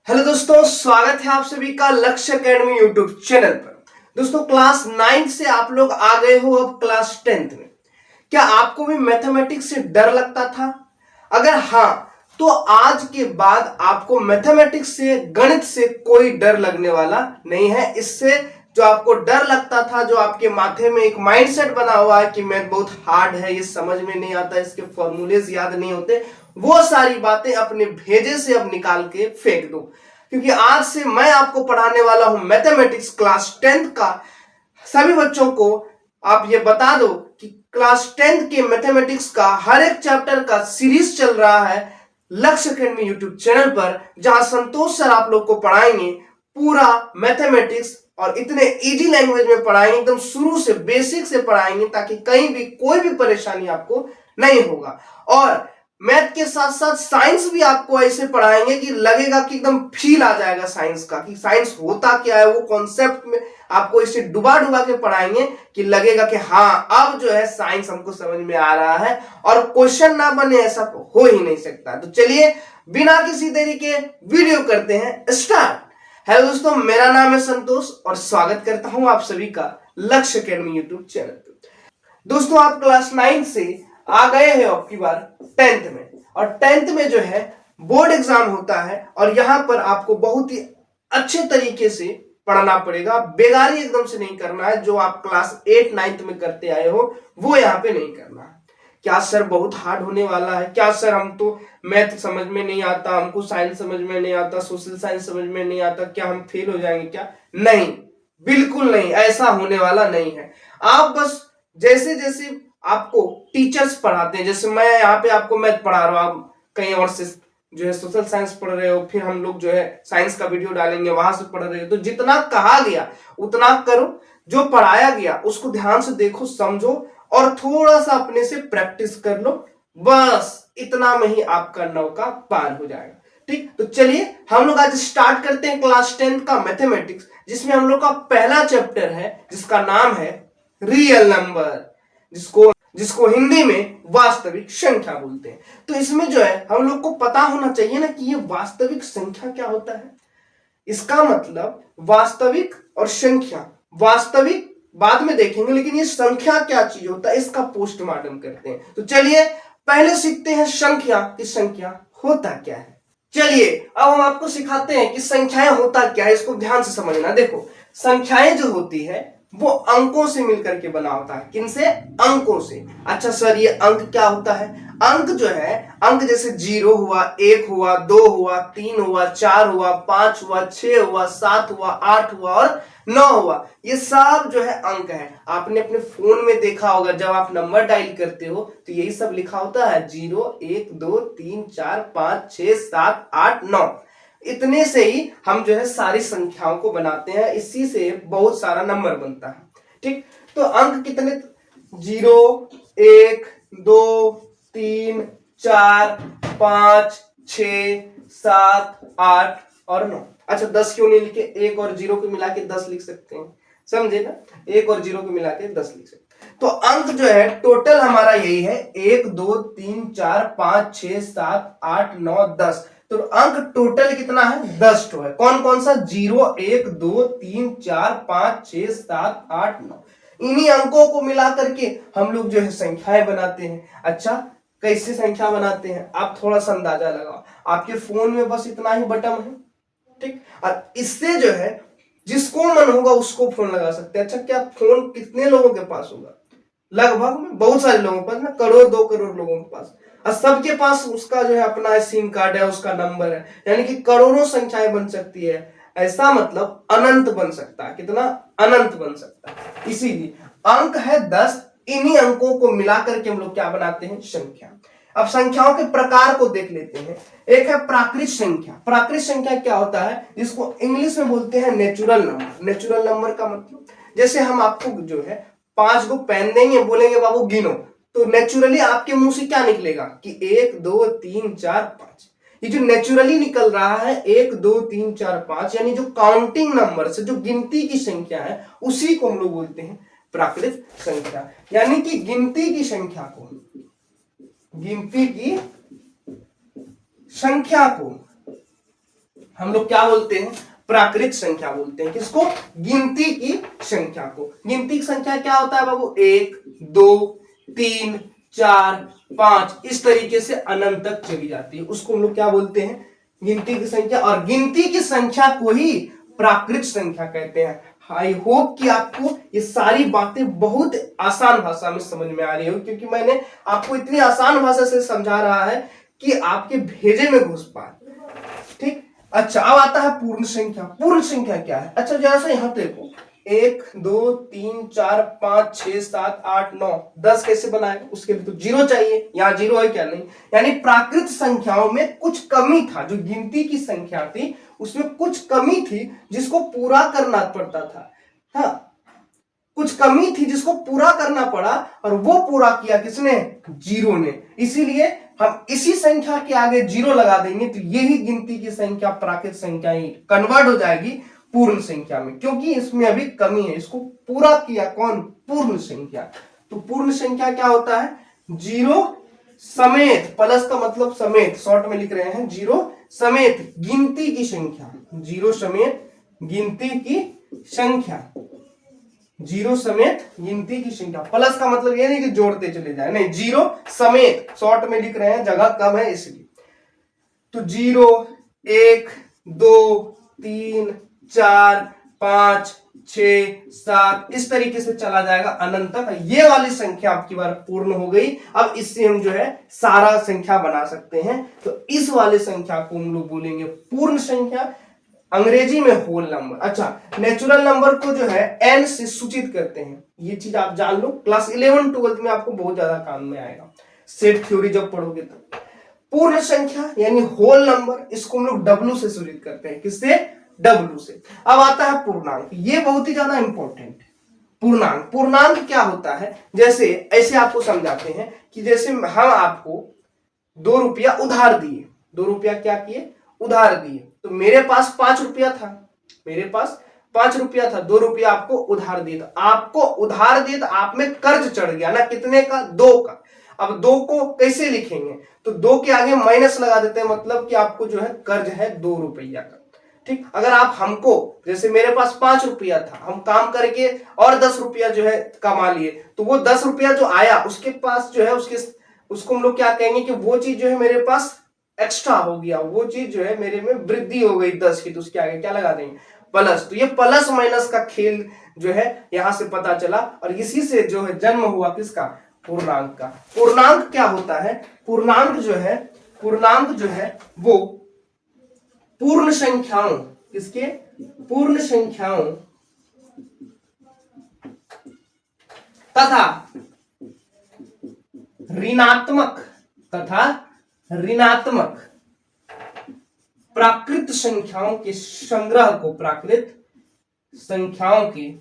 Hello दोस्तों, स्वागत है आप सभी का लक्ष्य एकेडमी यूट्यूब चैनल पर। दोस्तों, क्लास 9 से आप लोग आ गए हो अब क्लास 10th में। क्या आपको भी मैथमेटिक्स से डर लगता था? अगर हाँ, तो आज के बाद आपको मैथमेटिक्स से, गणित से कोई डर लगने वाला नहीं है। इससे जो आपको डर लगता था, जो आपके माथे में एक माइंडसेट बना हुआ है कि मैथ बहुत हार्ड है, ये समझ में नहीं आता, इसके फॉर्मूलेज याद नहीं होते, वो सारी बातें अपने भेजे से अब निकाल के फेंक दो। क्योंकि आज से मैं आपको पढ़ाने वाला हूं मैथमेटिक्स क्लास 10th का। सभी बच्चों को आप ये बता दो कि क्लास 10th के मैथमेटिक्स का हर एक चैप्टर का सीरीज चल रहा है लक्ष्य अकेडमी यूट्यूब चैनल पर, जहां संतोष सर आप लोग को पढ़ाएंगे पूरा मैथमेटिक्स और इतने इजी लैंग्वेज में पढ़ाएंगे, एकदम शुरू से बेसिक से पढ़ाएंगे, ताकि कहीं भी कोई भी परेशानी आपको नहीं होगा। और मैथ के साथ साथ साइंस भी आपको ऐसे पढ़ाएंगे कि लगेगा कि एकदम फील आ जाएगा साइंस का, कि साइंस होता क्या है, वो कॉन्सेप्ट में आपको इसे डुबा डुबा के पढ़ाएंगे कि लगेगा कि हाँ, अब जो है साइंस हमको समझ में आ रहा है और क्वेश्चन ना बने ऐसा तो हो ही नहीं सकता। तो चलिए बिना किसी देरी के वीडियो करते हैं स्टार्ट। हेलो दोस्तों, मेरा नाम है संतोष और स्वागत करता हूं आप सभी का लक्ष्य अकेडमी यूट्यूब चैनल पर। दोस्तों, आप क्लास 9 से आ गए हैं आपकी बार 10th में, और 10th में जो है बोर्ड एग्जाम होता है और यहां पर आपको बहुत ही अच्छे तरीके से पढ़ना पड़ेगा। बेगारी एकदम से नहीं करना है। जो आप क्लास 8 9th में करते आए हो वो यहाँ पे नहीं करना है। क्या सर बहुत हार्ड होने वाला है? क्या सर हम तो मैथ समझ में नहीं आता, हमको साइंस समझ में नहीं आता, सोशल साइंस समझ में नहीं आता, क्या हम फेल हो जाएंगे क्या? नहीं, बिल्कुल नहीं, ऐसा होने वाला नहीं है। आप बस जैसे जैसे आपको टीचर्स पढ़ाते हैं, जैसे मैं यहाँ पे आपको मैथ पढ़ा रहा हूँ, आप कहीं और से जो है सोशल साइंस पढ़ रहे हो, फिर हम लोग जो है साइंस का वीडियो डालेंगे, वहां से पढ़ रहे हो, तो जितना कहा गया उतना करो। जो पढ़ाया गया उसको ध्यान से देखो, समझो और थोड़ा सा अपने से प्रैक्टिस कर लो। बस इतना में ही आपका नौका पार हो जाएगा। ठीक, तो चलिए हम लोग आज स्टार्ट करते हैं क्लास 10th का मैथमेटिक्स, जिसमें हम लोग का पहला चैप्टर है जिसका नाम है रियल नंबर, जिसको जिसको हिंदी में वास्तविक संख्या बोलते हैं। तो इसमें जो है हम लोग को पता होना चाहिए ना कि ये वास्तविक संख्या क्या होता है। इसका मतलब वास्तविक और संख्या, वास्तविक बाद में देखेंगे, लेकिन ये संख्या क्या चीज होता है इसका पोस्टमार्टम करते हैं। तो चलिए पहले सीखते हैं संख्या की संख्या होता क्या है। चलिए अब हम आपको सिखाते हैं कि संख्याएं होता क्या है, इसको ध्यान से समझना। देखो, संख्याएं जो होती है वो अंकों से मिलकर के बना होता है। किनसे? अंकों से। अच्छा सर, ये अंक क्या होता है? अंक जो है, अंक जैसे 0 हुआ, 1 हुआ, 2 हुआ, 3 हुआ, 4 हुआ, 5 हुआ, 6 हुआ, 7 हुआ, 8 हुआ और 9 हुआ, ये सब जो है अंक है। आपने अपने फोन में देखा होगा, जब आप नंबर डायल करते हो तो यही सब लिखा होता है, 0 1 2 3 4 5 6 7 8 9। इतने से ही हम जो है सारी संख्याओं को बनाते हैं, इसी से बहुत सारा नंबर बनता है। ठीक, तो अंक कितने? 0 1 2 3 4 5 6 7 8 और 9। अच्छा 10 क्यों नहीं लिखे? 1 और 0 को मिला के 10 लिख सकते हैं, समझे ना? 1 और 0 को मिला के 10 लिख सकते हैं। तो अंक जो है टोटल हमारा यही है, 1 2 3 4 5 6 7 8 9 10। तो अंक टोटल कितना है? 10 है। कौन कौन सा? 0 1 2 3 4 5 6 7 8 9। इन्हीं अंकों को मिला करके हम लोग जो है संख्याएं बनाते हैं। अच्छा, कैसे संख्या बनाते हैं आप थोड़ा सा अंदाजा लगाओ। आपके फोन में बस इतना ही बटन है, ठीक, और इससे जो है जिसको मन होगा उसको फोन लगा सकते हैं। अच्छा, क्या फोन कितने लोगों के पास होगा? लगभग में बहुत सारे लोगों के पास ना, करोड़ 2 करोड़ लोगों के पास, और सबके पास उसका जो है अपना सिम कार्ड है, उसका नंबर है, यानी कि करोड़ों संख्याएं बन सकती है। ऐसा मतलब अनंत बन सकता है। कितना? अनंत बन सकता है। इसीलिए अंक है 10, इन्हीं अंकों को मिलाकर के हम लोग क्या बनाते हैं? संख्या। अब संख्याओं के प्रकार को देख लेते हैं। एक है प्राकृत संख्या। प्राकृत संख्या क्या होता है? जिसको इंग्लिश में बोलते हैं नेचुरल नंबर। नेचुरल नंबर का मतलब, जैसे हम आपको जो है 5 को पेन देंगे, बोलेंगे बाबू गिनो, तो नेचुरली आपके मुंह से क्या निकलेगा कि 1 2 3 4 5। ये जो नेचुरली निकल रहा है 1 2 3 4 5, यानी जो काउंटिंग नंबर से, जो गिनती की संख्या है, उसी को हम लोग बोलते हैं प्राकृत संख्या। यानी कि गिनती की संख्या को, गिनती की संख्या को हम लोग क्या बोलते हैं, प्राकृत संख्या बोलते हैं। किसको, गिनती की संख्या को। गिनती की संख्या क्या होता है बाबू, 1 2 3 4 5 इस तरीके से अनंत तक चली जाती है, उसको हम लोग क्या बोलते हैं, गिनती की संख्या। और गिनती की संख्या को ही प्राकृत संख्या कहते हैं। आई होप कि आपको ये सारी बातें बहुत आसान भाषा में समझ में आ रही हो, क्योंकि मैंने आपको इतनी आसान भाषा से समझा रहा है कि आपके भेजे में घुस पाए। ठीक, अच्छा अब आता है पूर्ण संख्या। पूर्ण संख्या क्या है, अच्छा जरा सा यहां देखो, 1 2 3 4 5 6 7 8 9 10 कैसे बनाएगा, उसके लिए तो जीरो चाहिए। यहाँ जीरो है क्या, नहीं। यानी प्राकृत संख्याओं में कुछ कमी था, जो गिनती की संख्या थी उसमें कुछ कमी थी जिसको पूरा करना पड़ता था। हाँ, कुछ कमी थी जिसको पूरा करना पड़ा, और वो पूरा किया किसने, जीरो ने। इसीलिए हम इसी संख्या के आगे जीरो लगा देंगे तो यही गिनती की संख्या प्राकृत संख्या ही कन्वर्ट हो जाएगी पूर्ण संख्या में, क्योंकि इसमें अभी कमी है। इसको पूरा किया कौन, पूर्ण संख्या। तो पूर्ण संख्या क्या होता है, जीरो समेत, प्लस का मतलब समेत, शॉर्ट में लिख रहे हैं, जीरो समेत गिनती की संख्या। जीरो समेत गिनती की संख्या, जीरो समेत गिनती की संख्या। प्लस का मतलब ये नहीं कि जोड़ते चले जाए, नहीं, जीरो समेत, शॉर्ट में लिख रहे हैं, जगह कम है इसलिए। तो 0 1 2 3 4 5 6 7 इस तरीके से चला जाएगा अनंत तक। ये वाली संख्या आपकी बार पूर्ण हो गई। अब इससे हम जो है सारा संख्या बना सकते हैं। तो इस वाले संख्या को हम लोग बोलेंगे पूर्ण संख्या, अंग्रेजी में होल नंबर। अच्छा, नेचुरल नंबर को जो है n से सूचित करते हैं, ये चीज आप जान लो, क्लास 11 12 में आपको बहुत ज्यादा काम में आएगा, सेट थ्योरी जब पढ़ोगे तब। पूर्ण संख्या यानी होल नंबर, इसको हम लोग w से सूचित करते हैं, किससे, w से। अब आता है पूर्णांक, ये बहुत ही ज्यादा इंपॉर्टेंट है। पूर्णांक, पूर्णांक क्या होता है, जैसे ऐसे आपको समझाते हैं कि जैसे हम आपको 2 रुपया उधार दिए, 2 रुपया क्या किए, उधार दिए। तो मेरे पास 5 रुपया था, मेरे पास 5 रुपया था, 2 रुपया आपको उधार दिए। तो आपको उधार दिए तो आप में कर्ज चढ़ गया ना, कितने का, 2 का। अब 2 को कैसे लिखेंगे, तो 2 के आगे माइनस लगा देते हैं, मतलब कि आपको जो है कर्ज है 2 रुपया का। ठीक, अगर आप हमको, जैसे मेरे पास 5 रुपया था, हम काम करके और 10 रुपया जो है कमा लिए, तो वो 10 रुपया जो आया उसके पास जो है उसको हम लोग क्या कहेंगे कि वो चीज जो है मेरे पास एक्स्ट्रा हो गया, वो चीज जो है मेरे में वृद्धि हो गई 10 की, तो उसके आगे क्या लगा देंगे, प्लस। तो ये प्लस माइनस का खेल जो है यहां से पता चला, और इसी से जो है जन्म हुआ किसका, पूर्णांक का। पूर्णांक क्या होता है, पूर्णांक जो है वो पूर्ण संख्याओं, किसके, पूर्ण संख्याओं तथा ऋणात्मक प्राकृत संख्याओं के संग्रह को, प्राकृत संख्याओं के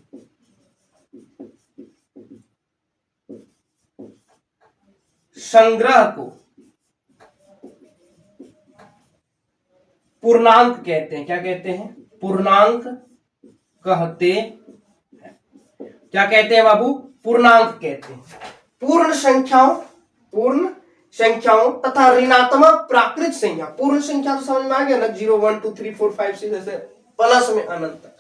संग्रह को पूर्णांक कहते हैं। क्या कहते हैं, पूर्णांक कहते हैं। क्या कहते हैं बाबू, पूर्णांक कहते हैं। पूर्ण संख्याओं तथा ऋणात्मक प्राकृत संख्या। पूर्ण संख्या तो समझ में आ गया ना, 0 1 2 3 4 5 6 ऐसे प्लस में अनंत तक।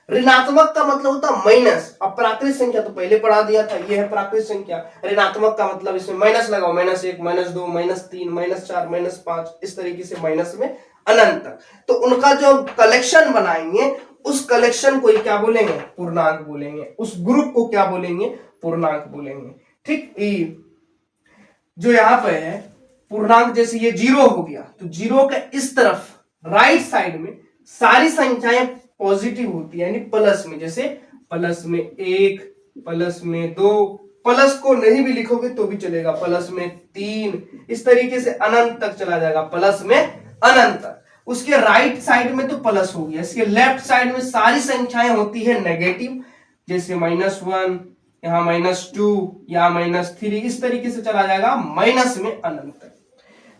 ऋणात्मक का मतलब होता है माइनस, अब प्राकृत संख्या तो पहले पढ़ा दिया था, ये है प्राकृत संख्या। ऋणात्मक का मतलब इसमें माइनस लगाओ, -1 -2 -3 -4 -5 इस तरीके से माइनस में अनंत तक। तो उनका जो कलेक्शन बनाएंगे उस कलेक्शन को क्या बोलेंगे, पूर्णांक बोलेंगे। उस ग्रुप को क्या बोलेंगे, पूर्णांक बोलेंगे। ठीक, जो यहां पे है पूर्णांक, जैसे ये 0 हो गया, तो 0 के इस तरफ राइट साइड में सारी संख्याएं पॉजिटिव होती है, यानी प्लस में। जैसे प्लस में 1, प्लस में 2, प्लस को नहीं भी लिखोगे तो भी चलेगा, प्लस में 3, इस तरीके से अनंत तक चला जाएगा, प्लस में अनंत तक। उसके राइट साइड में तो प्लस हो गया, इसके लेफ्ट साइड में सारी संख्याएं होती है नेगेटिव, जैसे -1, यहां -2, यहां -3, इस तरीके से चला जाएगा माइनस में अनंत तक।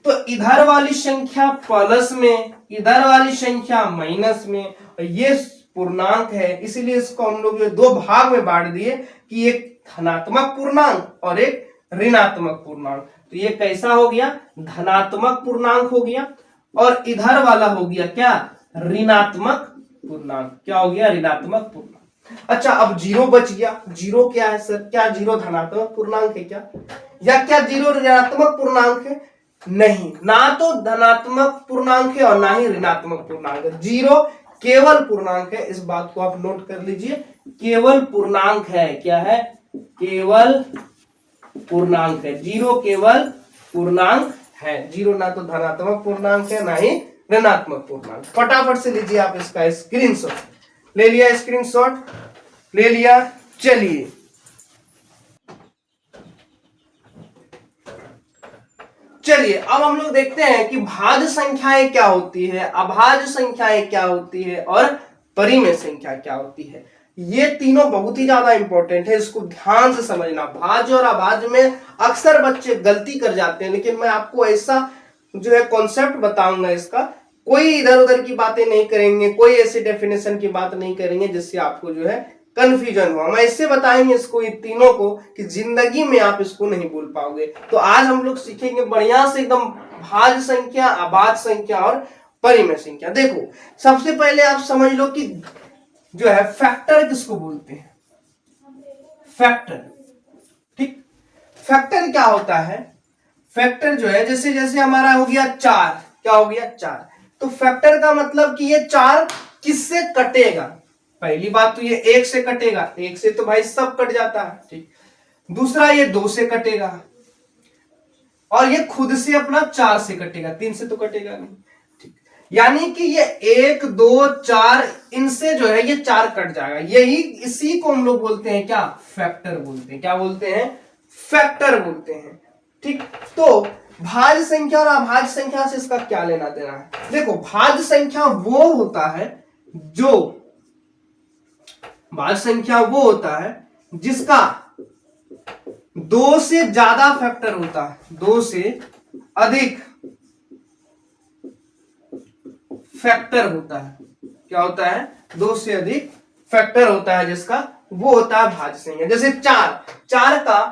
तो इधर वाली संख्या प्लस में, इधर वाली संख्या माइनस में, और ये पूर्णांक है, इसीलिए इसको हम लोग 2 भाग में बांट दिए कि एक धनात्मक पूर्णांक और एक ऋणात्मक पूर्णांक। तो ये कैसा हो गया, धनात्मक पूर्णांक हो गया, और इधर वाला हो गया क्या, ऋणात्मक पूर्णांक। क्या हो गया? ऋणात्मक पूर्णांक। अच्छा, अब जीरो बच गया। जीरो क्या है सर? क्या जीरो धनात्मक पूर्णांक है क्या? या क्या जीरो ऋणात्मक पूर्णांक है? नहीं, ना तो धनात्मक पूर्णांक है और ना ही ऋणात्मक पूर्णांक है। जीरो केवल पूर्णांक है, इस बात को आप नोट कर लीजिए। केवल पूर्णांक है। क्या है? केवल पूर्णांक है। जीरो केवल पूर्णांक है। जीरो ना तो धनात्मक पूर्णांक है ना ही ऋणात्मक पूर्णांक। फटाफट से लीजिए आप इसका स्क्रीनशॉट। ले लिया स्क्रीनशॉट? ले लिया। चलिए चलिए अब हम लोग देखते हैं कि भाज्य संख्याएं क्या होती है, अभाज्य संख्याएं क्या होती है और परिमेय संख्या क्या होती है। ये तीनों बहुत ही ज्यादा इंपॉर्टेंट है, इसको ध्यान से समझना। भाज्य और अभाज्य में अक्सर बच्चे गलती कर जाते हैं, लेकिन मैं आपको ऐसा जो है कॉन्सेप्ट बताऊंगा इसका। कोई इधर उधर की बातें नहीं करेंगे, कोई ऐसी डेफिनेशन की बात नहीं करेंगे जिससे आपको जो है कंफ्यूजन हुआ। मैं इससे बताएंगे इसको, इन तीनों को, कि जिंदगी में आप इसको नहीं भूल पाओगे। तो आज हम लोग सीखेंगे बढ़िया से एकदम भाज्य संख्या, अभाज्य संख्या और परिमेय संख्या। देखो, सबसे पहले आप समझ लो कि जो है फैक्टर किसको बोलते हैं? फैक्टर। ठीक, फैक्टर क्या होता है? फैक्टर जो है, जैसे जैसे हमारा हो गया चार, क्या हो गया? चार। तो फैक्टर का मतलब कि ये चार किससे कटेगा? पहली बात तो ये एक से कटेगा, एक से तो भाई सब कट जाता है। ठीक, दूसरा ये दो से कटेगा, और ये खुद से अपना चार से कटेगा, तीन से तो कटेगा नहीं। ठीक, यानी कि ये एक दो चार, इनसे जो है ये चार कट जाएगा। यही इसी को हम लोग बोलते हैं क्या? फैक्टर बोलते हैं। क्या बोलते हैं? फैक्टर बोलते हैं। ठीक, तो भाज्य संख्या और अभाज्य संख्या से इसका क्या लेना देना है? देखो, भाज्य संख्या वो होता है जो, भाज्य संख्या वो होता है जिसका दो से ज्यादा फैक्टर होता है, दो से अधिक फैक्टर होता है। क्या होता है? दो से अधिक फैक्टर होता है जिसका, वो होता है भाज्य संख्या। जैसे चार, चार का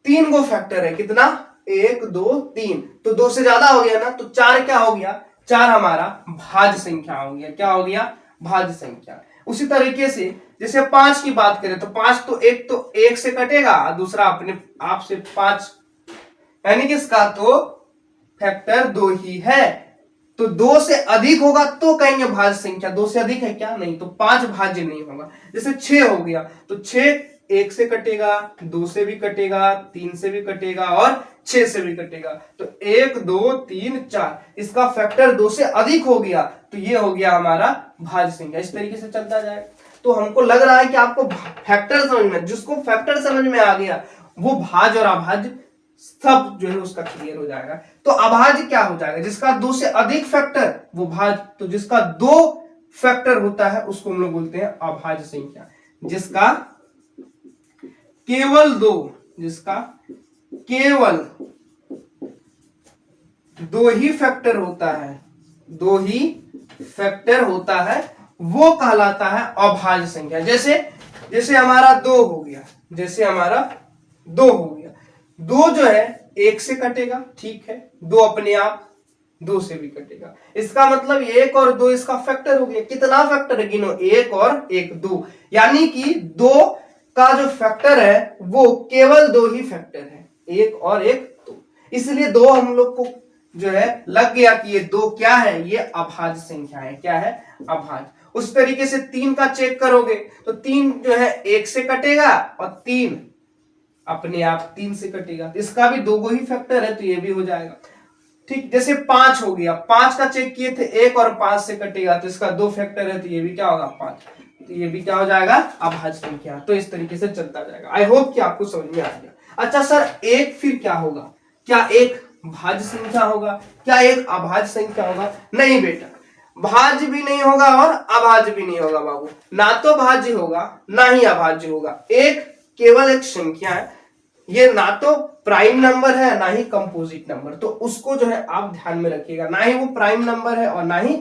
तीन गो फैक्टर है। कितना? एक दो तीन, तो दो से ज्यादा हो गया ना, तो चार क्या हो गया? चार हमारा भाज्य संख्या हो गया। क्या हो गया? भाज्य संख्या। उसी तरीके से जैसे पांच की बात करें, तो एक से कटेगा, दूसरा अपने आप से पांच, यानी कि इसका तो फैक्टर दो ही है। तो दो से अधिक होगा तो कहेंगे भाज्य संख्या। दो से अधिक है क्या? नहीं, तो पांच भाज्य नहीं होगा। जैसे छह हो गया, तो छह एक से कटेगा, दो से भी कटेगा, तीन से भी कटेगा और छह से भी कटेगा। तो एक दो तीन चार, इसका फैक्टर दो से अधिक हो गया, तो ये हो गया हमारा भाज्य संख्या। इस तरीके से चलता जाएगा। तो हमको लग रहा है कि आपको फैक्टर समझ में, जिसको फैक्टर समझ में आ गया वो भाज्य और अभाज्य सब जो है उसका क्लियर हो जाएगा। तो अभाज्य क्या हो जाएगा? जिसका दो से अधिक फैक्टर वो भाज्य, तो जिसका दो फैक्टर होता है उसको हम लोग बोलते हैं अभाज्य संख्या। जिसका केवल दो, जिसका केवल दो ही फैक्टर होता है, दो ही फैक्टर होता है, वो कहलाता है अभाज्य संख्या। जैसे जैसे हमारा दो हो गया, जैसे हमारा दो हो गया, दो जो है एक से कटेगा, ठीक है, दो अपने आप दो से भी कटेगा। इसका मतलब एक और दो इसका फैक्टर हो गया। कितना फैक्टर है? गिनो, एक और एक, दो। यानी कि दो का जो फैक्टर है वो केवल दो ही फैक्टर है, एक और एक, दो। इसलिए दो हम लोग को जो है लग गया कि ये दो क्या है? ये अभाज्य संख्या है। क्या है? अभाज्य। उस तरीके से तीन का चेक करोगे तो तीन जो है एक से कटेगा और तीन अपने आप तीन से कटेगा। इसका भी दो ही फैक्टर है, तो ये भी हो जाएगा। ठीक, जैसे पांच हो गया, पांच का चेक किए थे, एक और पांच से कटेगा, तो इसका दो फैक्टर है, तो ये भी क्या होगा? पांच। तो ये भी क्या हो जाएगा? अभाज्य संख्या। तो इस तरीके से चलता जाएगा। आई होप कि आपको समझ में आ गया। अच्छा सर, एक फिर क्या होगा? क्या एक भाज्य संख्या होगा? क्या एक अभाज्य संख्या होगा? नहीं बेटा, भाज्य भी नहीं होगा और अभाज्य भी नहीं होगा बाबू। ना तो भाज्य होगा ना ही अभाज्य होगा। एक केवल एक संख्या है, ये ना तो प्राइम नंबर है ना ही कंपोजिट नंबर। तो उसको जो है आप ध्यान में रखिएगा, ना ही वो प्राइम नंबर है और ना ही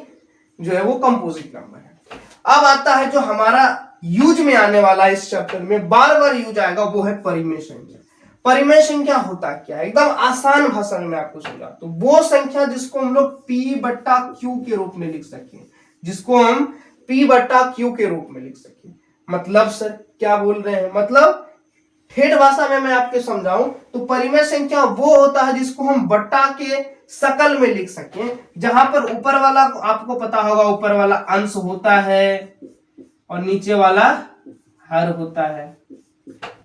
जो है वो कंपोजिट नंबर है। अब आता है जो हमारा यूज में आने वाला इस चैप्टर में, बार बार यूज आएगा, वो है परिमेय संख्या। परिमेय संख्या होता क्या है, एकदम आसान भाषा में मैं आपको समझा। तो वो संख्या जिसको हम लोग P बट्टा Q के रूप में लिख सके, जिसको हम P बट्टा Q के रूप में लिख सके। मतलब सर क्या बोल रहे हैं, मतलब ठेठ भाषा में मैं आपके समझाऊं तो परिमेय संख्या वो होता है जिसको हम बट्टा के शकल में लिख सकें, जहां पर ऊपर वाला आपको पता होगा, ऊपर वाला अंश होता है और नीचे वाला हर होता है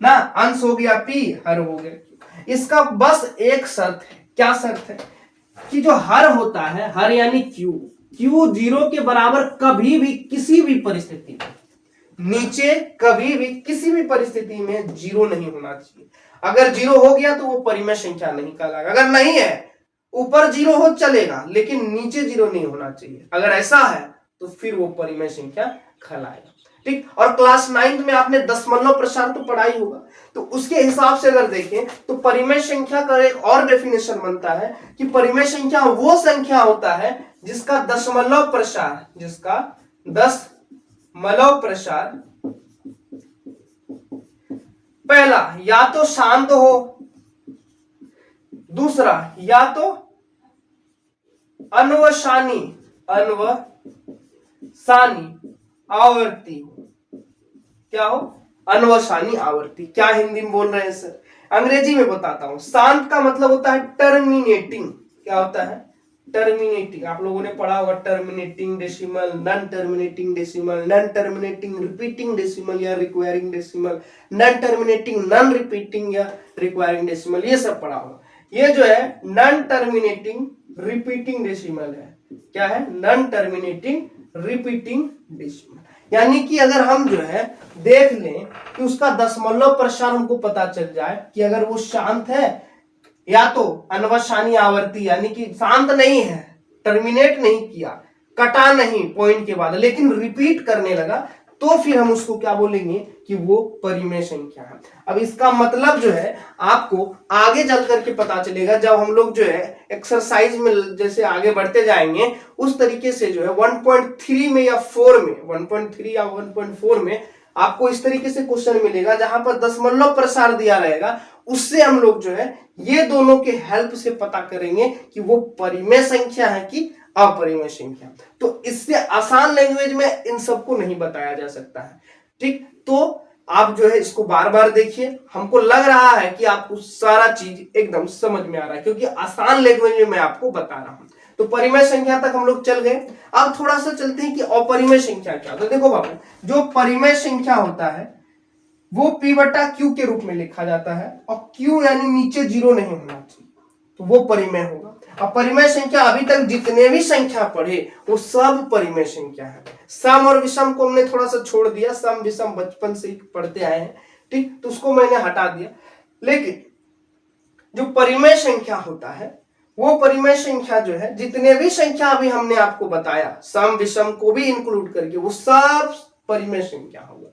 ना। अंश हो गया P, हर हो गया। इसका बस एक शर्त है, क्या शर्त है, कि जो हर होता है, हर यानी Q 0 के बराबर कभी भी किसी भी परिस्थिति में, नीचे कभी भी किसी भी परिस्थिति में 0 नहीं होना चाहिए। अगर 0 हो गया तो वो परिमेय संख्या नहीं कहलाएगा। अगर नहीं है, ऊपर 0 हो चलेगा लेकिन नीचे 0 नहीं होना चाहिए, अगर ऐसा है तो फिर वो परिमेय संख्या कहलाएगा। ठीक। और क्लास 9 में आपने दशमलव प्रसार तो पढ़ा ही होगा, तो उसके हिसाब से अगर देखें तो परिमेय संख्या का एक और डेफिनेशन बनता है कि परिमेय संख्या वो संख्या होता है जिसका दशमलव प्रसार, जिसका दशमलव प्रसार पहला या तो शांत हो, दूसरा या तो अन्वसानी आवर्ती हो। क्या हो, अन्वसानी आवर्ती। क्या हिंदी में बोल रहे हैं सर, अंग्रेजी में बताता हूं। शांत का मतलब होता है टर्मिनेटिंग। क्या होता है, टर्मिनेटिंग। आप लोगों ने पढ़ा होगा terminating decimal, non terminating decimal, non terminating repeating decimal या recurring decimal, non terminating non repeating या रिक्वायरिंग डेसिमल, ये सब पढ़ा होगा। ये जो है नॉन टर्मिनेटिंग रिपीटिंग डेसिमल है। क्या है, नॉन टर्मिनेटिंग रिपीटिंग डेसिमल। यानी कि अगर हम जो है देख लें कि उसका दशमलव प्रसार हमको पता चल जाए कि अगर वो शांत है या तो अनवसानी आवर्ती, यानी कि शांत नहीं है, टर्मिनेट नहीं किया, कटा नहीं पॉइंट के बाद, लेकिन रिपीट करने लगा, तो फिर हम उसको क्या बोलेंगे कि वो परिमेय संख्या है। अब इसका मतलब जो है आपको आगे चल करके पता चलेगा, जब हम लोग जो है एक्सरसाइज में जैसे आगे बढ़ते जाएंगे उस तरीके से जो है 1.3 में या 4 में, 1.3 या 1.4 में आपको इस तरीके से क्वेश्चन मिलेगा जहां पर दशमलव प्रसार दिया रहेगा। उससे हम लोग जो है ये दोनों के हेल्प से पता करेंगे कि वो परिमेय संख्या है कि अपरिमेय संख्या। तो इससे आसान लैंग्वेज में इन सबको नहीं बताया जा सकता है। ठीक, तो आप जो है इसको बार बार देखिए। हमको लग रहा है कि आपको सारा चीज एकदम समझ में आ रहा है क्योंकि आसान लैंग्वेज में मैं आपको बता रहा हूं। तो परिमेय संख्या तक हम लोग चल गए। अब थोड़ा सा चलते हैं कि अपरिमेय संख्या क्या। तो देखो बाबू, जो परिमेय संख्या होता है वो P बटा Q के रूप में लिखा जाता है और Q यानी नीचे 0 नहीं होना चाहिए, तो वो परिमेय होगा। अब परिमेय संख्या अभी तक जितने भी संख्या पढ़े वो सब परिमेय संख्या है। सम और विषम को हमने थोड़ा सा छोड़ दिया, सम विषम बचपन से ही पढ़ते आए हैं, ठीक, तो उसको मैंने हटा दिया। लेकिन जो परिमेय संख्या होता है वो परिमेय संख्या जो है जितने भी संख्या अभी हमने आपको बताया, सम विषम को भी इंक्लूड करके, वो सब परिमेय संख्या होगा।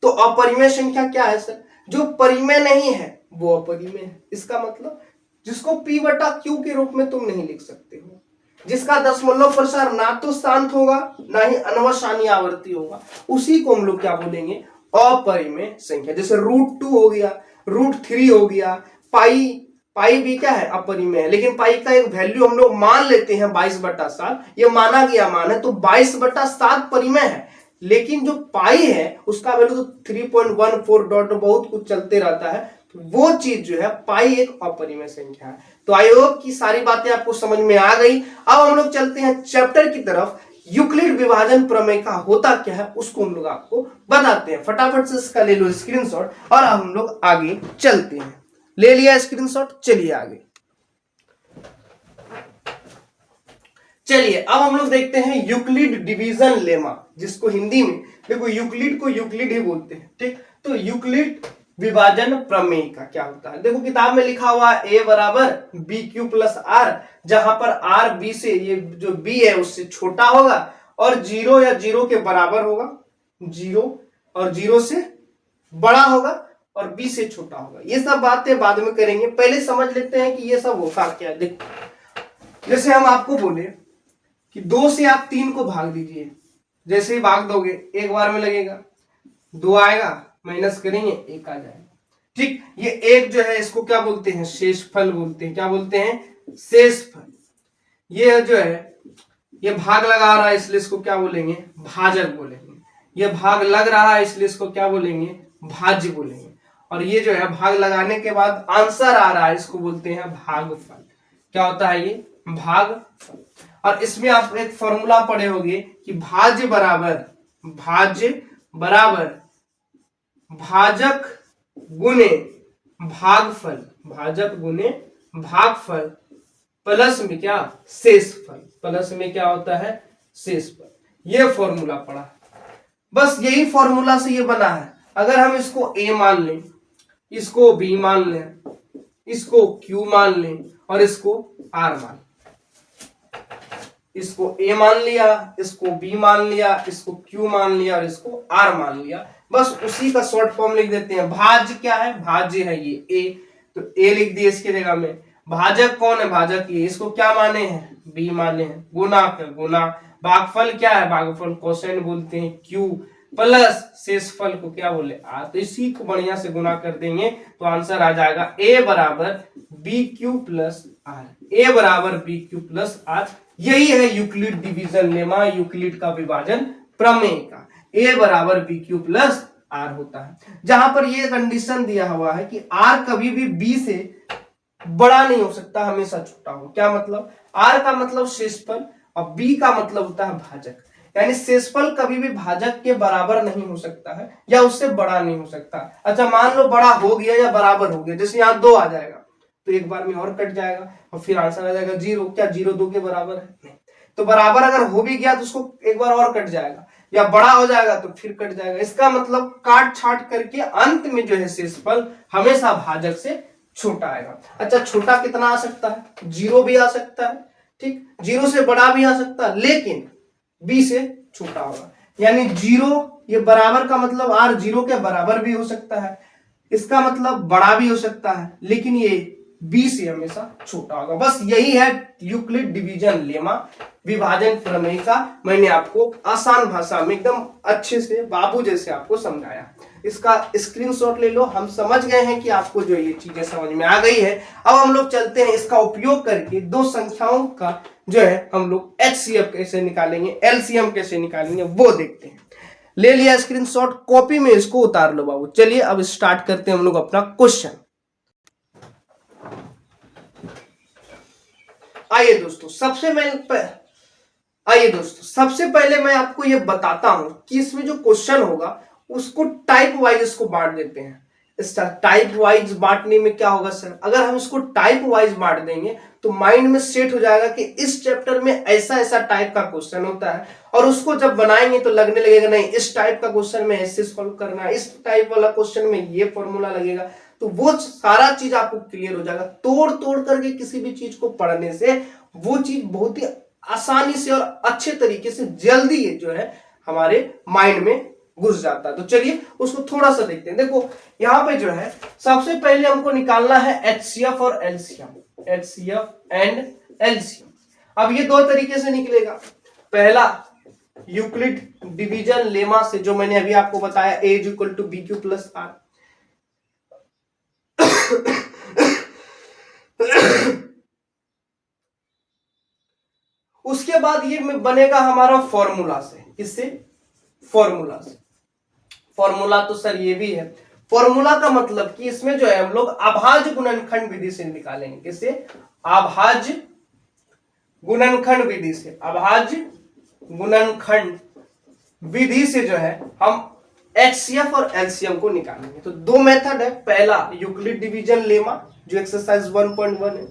तो अपरिमेय संख्या क्या है सर, जो परिमेय नहीं है वो अपरिमेय है। इसका मतलब जिसको P बटा Q के रूप में तुम नहीं लिख सकते हो, जिसका दशमलव प्रसार ना तो शांत होगा ना ही अनवसानी आवर्ती होगा, उसी को हम लोग क्या बोलेंगे, अपरिमेय संख्या। जैसे √2 हो गया, √3 हो गया, पाई भी क्या है, अपरिमेय है। लेकिन पाई का एक वैल्यू हम लोग मान लेते हैं 22/7, ये माना गया मान है, तो 22/7 परिमेय है। लेकिन जो पाई है उसका वैल्यू तो 3.14 डॉट बहुत कुछ चलते रहता है, तो वो चीज जो है पाई एक अपरिमेय संख्या है। तो आई होप की सारी बातें आपको समझ में आ गई। अब हम लोग चलते हैं चैप्टर की तरफ। यूक्लिड विभाजन प्रमेय का होता क्या है उसको हम लोग आपको बताते हैं। फटाफट से इसका ले लो स्क्रीनशॉट और अब हम लोग आगे चलते हैं। ले लिया स्क्रीनशॉट, चलिए आगे। चलिए अब हम लोग देखते हैं यूक्लिड डिवीजन लेमा, जिसको हिंदी में देखो यूक्लिड को यूक्लिड ही बोलते हैं, ठीक। तो यूक्लिड विभाजन प्रमेय का क्या होता है, देखो किताब में लिखा हुआ a बराबर BQ प्लस R, जहां पर R B से, ये जो B है उससे छोटा होगा और 0 या 0 के बराबर होगा, 0 और 0 से बड़ा होगा और B से छोटा होगा। ये सब बातें बाद में करेंगे, पहले समझ लेते हैं कि ये सब होता क्या है। देखो जैसे हम आपको बोले कि 2 से आप 3 को भाग दीजिए, जैसे ही भाग दोगे एक बार में लगेगा, 2 आएगा, माइनस करेंगे 1 आ जाएगा, ठीक, ये एक जो है इसको क्या बोलते हैं, शेषफल बोलते हैं। क्या बोलते हैं, शेषफल। ये जो है ये भाग लगा रहा है इसलिए इसको क्या बोलेंगे, भाजक बोलेंगे। ये भाग लग रहा है इसलिए इसको क्या बोलेंगे, भाज्य बोलेंगे। और ये जो है भाग लगाने के बाद आंसर आ रहा है इसको बोलते हैं भागफल। क्या होता है ये, भागफल। और इसमें आप एक फॉर्मूला पढ़े होंगे कि भाज्य बराबर भाजक गुने भागफल, भाजक गुने भागफल प्लस में क्या, शेषफल। प्लस में क्या होता है, शेषफल। ये फॉर्मूला पढ़ा, बस यही फॉर्मूला से ये बना है। अगर हम इसको a मान लें, इसको b मान लें, इसको q मान लें और इसको r मान लें, इसको a मान लिया, इसको b मान लिया, इसको q मान लिया और इसको r मान लिया, बस उसी का शॉर्ट फॉर्म लिख देते हैं। भाज्य क्या है, भाज्य है ये a, तो a लिख दिए इसकी जगह में। भाजक कौन है, भाजक ये, इसको क्या माने हैं, b माने हैं। गुना का गुना, भागफल क्या है, भागफल कोसाइन बोलते हैं q, प्लस शेषफल को क्या बोले, r। तो इसी को बढ़िया से गुना कर देंगे तो आंसर आ जाएगा a बराबर b q plus r, a बराबर बी क्यू प्लस आर। यही है यूक्लिड डिवीजन लेमा, यूक्लिड का विभाजन प्रमेय का, a बराबर बी क्यू प्लस आर होता है। जहां पर ये कंडीशन दिया हुआ है कि r कभी भी b से बड़ा नहीं हो सकता, हमेशा छोटा हो। क्या मतलब, r का मतलब शेषफल और b का मतलब होता है भाजक, यानी शेषफल कभी भी भाजक के बराबर नहीं हो सकता है या उससे बड़ा नहीं हो सकता। अच्छा मान लो बड़ा हो गया या बराबर हो गया, जैसे यहाँ 2 आ जाएगा तो एक बार में और कट जाएगा और फिर आंसर आ जाएगा 0। क्या 0 2 के बराबर है, नहीं। तो बराबर अगर हो भी गया तो उसको एक बार और कट जाएगा, या बड़ा हो जाएगा तो फिर कट जाएगा। इसका मतलब काट छाट करके अंत में जो है शेषफल हमेशा भाजक से छोटा आएगा। अच्छा छोटा कितना आ सकता है, 0 भी आ सकता है, ठीक, 0 से बड़ा भी आ सकता है, लेकिन b से छोटा होगा। यानी 0 ये बराबर का मतलब r 0 के बराबर भी हो सकता है, इसका मतलब बड़ा भी हो सकता है, लेकिन ये b से हमेशा छोटा होगा। बस यही है यूक्लिड डिवीजन लेमा, विभाजन प्रमेय का। मैंने आपको आसान भाषा में एकदम अच्छे से बाबू जैसे आपको समझाया। इसका स्क्रीनशॉट ले लो। हम समझ गए हैं कि आपको जो ये चीजें समझ में आ गई है। अब हम लोग चलते हैं इसका उपयोग करके दो संख्याओं का जो है हम लोग HCF कैसे निकालेंगे, LCM कैसे निकालेंगे वो देखते हैं। ले लिया स्क्रीनशॉट, कॉपी में इसको उतार लो बाबू। चलिए अब स्टार्ट करते हैं हम लोग अपना क्वेश्चन। आइए दोस्तों सबसे पहले मैं आपको ये बताता हूं कि इसमें जो क्वेश्चन होगा उसको टाइप वाइज इसको बांट देते हैं। इस टाइप वाइज बांटने में क्या होगा सर, अगर हम इसको टाइप वाइज बांट देंगे तो माइंड में सेट हो जाएगा कि इस चैप्टर में ऐसा ऐसा टाइप का क्वेश्चन होता है, और उसको जब बनाएंगे तो लगने लगेगा नहीं इस टाइप का क्वेश्चन में ऐसे सॉल्व करना है, इस टाइप वाला क्वेश्चन में ये फॉर्मूला लगेगा। तो वो सारा चीज आपको क्लियर हो जाएगा। तोड़ तोड़ करके किसी भी चीज को पढ़ने से वो चीज बहुत ही आसानी से और अच्छे तरीके से जल्दी जो है हमारे माइंड में घुस जाता है। तो चलिए उसको थोड़ा सा देखते हैं। देखो यहां पे जो है सबसे पहले हमको निकालना है HCF और LCM, HCF एंड LCM। अब ये दो तरीके से निकलेगा। पहला यूक्लिड डिवीजन लेमा से, जो मैंने अभी आपको बताया, A = BQ + R। उसके बाद ये बनेगा हमारा फॉर्मूला से। किससे, फॉर्मूला से। फॉर्मूला तो सर ये भी है। फॉर्मूला का मतलब कि इसमें जो है हम लोग अभाज्य गुणनखंड विधि से निकालेंगे। किससे, अभाज्य गुणनखंड विधि से। अभाज्य गुणनखंड विधि से जो है हम HCF और LCM को निकालेंगे। तो दो मेथड है। पहला यूक्लिड डिवीजन लेमा जो एक्सरसाइज 1.1 है,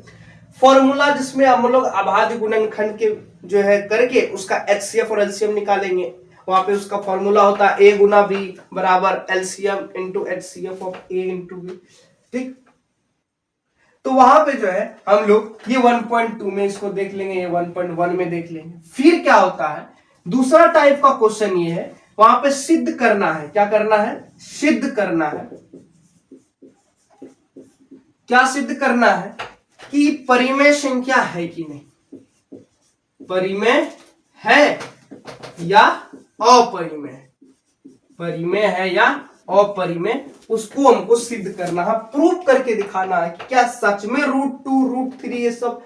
फॉर्मूला जिसमें हम लोग अभाज्य गुणनखंड के जो है करके उसका HCF और LCM निकालेंगे। वहां पे उसका फॉर्मूला होता है A × B = LCM × HCF of A × B। ठीक, तो वहां पे जो है हम लोग ये 1.2 में इसको देख लेंगे, ये 1.1 में देख लेंगे। फिर क्या होता है, दूसरा टाइप का क्वेश्चन ये है, वहां पे सिद्ध करना है। क्या करना है, सिद्ध करना है। क्या सिद्ध करना है कि परिमेय संख्या है कि नहीं, परिमेय है या अपरिमेय, परिमेय है या अपरिमेय, उसको हमको सिद्ध करना है, प्रूव करके दिखाना है कि क्या सच में √2 √3 ये सब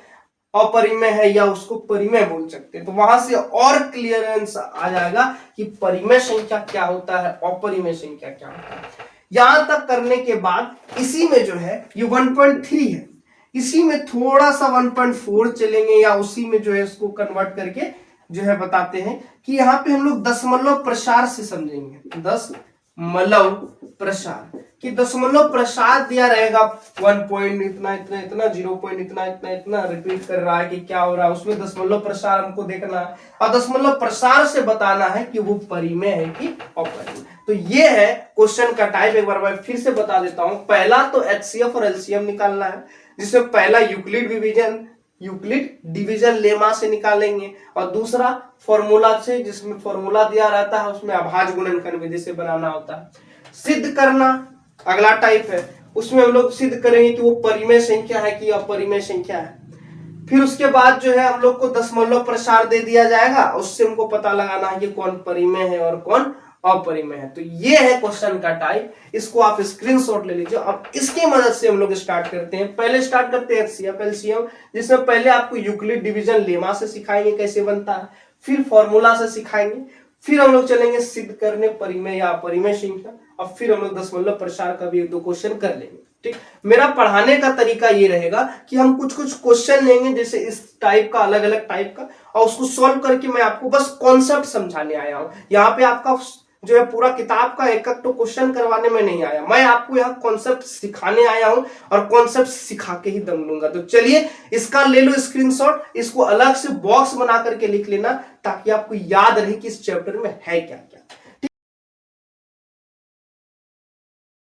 अपरिमेय है या उसको परिमेय बोल सकते हैं। तो वहां से और क्लियरेंस आ जाएगा कि परिमेय संख्या क्या होता है, अपरिमेय संख्या क्या होता है। यहां तक करने के बाद इसी में जो है ये 1.3 है, इसी में थोड़ा सा 1.4 चलेंगे या उसी में जो है इसको कन्वर्ट करके जो है बताते हैं कि यहाँ पे हम लोग दशमलव प्रसार से समझेंगे। दशमलव प्रसार कि दशमलव प्रसार दिया रहेगा 1 पॉइंट इतना इतना इतना, 0 पॉइंट इतना इतना इतना, रिपीट कर रहा है कि क्या हो रहा है, उसमें दशमलव प्रसार हमको देखना है और दशमलव प्रसार से बताना है कि वो परिमेय है कि अपरिमेय। तो ये है क्वेश्चन का टाइप। एक बार मैं फिर से बता देता हूं। पहला तो एचसीएफ और एलसीएम निकालना है, जिसमें पहला यूक्लिड डिवीजन लेमा से निकालेंगे और दूसरा फॉर्मूला से, जिसमें फॉर्मूला दिया रहता है उसमें अभाज्य गुणनखंड विधि से बनाना होता है। सिद्ध करना अगला टाइप है, उसमें हम लोग सिद्ध करेंगे कि वो परिमेय संख्या है कि अपरिमेय संख्या है। फिर उसके बाद जो है हम लोग को दशमलव प्रसार दे दिया जाएगा, उससे हमको पता लगाना है कि कौन परिमेय है और कौन अपरिमेय है। तो ये है क्वेश्चन का टाइप, इसको आप स्क्रीनशॉट ले लीजिए। अब इसकी मदद से हम लोग स्टार्ट करते हैं। पहले स्टार्ट करते हैं एचसीएफ एलसीएम, जिसमें पहले आपको यूक्लिड डिवीजन लेमा से सिखाएंगे कैसे बनता है, फिर फॉर्मूला से सिखाएंगे, फिर हम लोग चलेंगे सिद्ध करने परिमेय या अपरिमेय संख्या, और फिर हम लोग दशमलव प्रसार का भी 1-2 क्वेश्चन कर लेंगे। ठीक, मेरा पढ़ाने का तरीका ये रहेगा कि हम कुछ कुछ क्वेश्चन लेंगे जैसे इस टाइप का, अलग अलग टाइप का, और उसको सॉल्व करके मैं आपको बस कॉन्सेप्ट समझाने आया हूं। यहाँ पे आपका जो है पूरा किताब का एक एक तो क्वेश्चन करवाने में नहीं आया, मैं आपको यहाँ कॉन्सेप्ट सिखाने आया हूं और कॉन्सेप्ट सिखा के ही दम लूंगा। तो चलिए इसका ले लो स्क्रीनशॉट, इसको अलग से बॉक्स बना करके लिख लेना ताकि आपको याद रहे कि इस चैप्टर में है क्या क्या।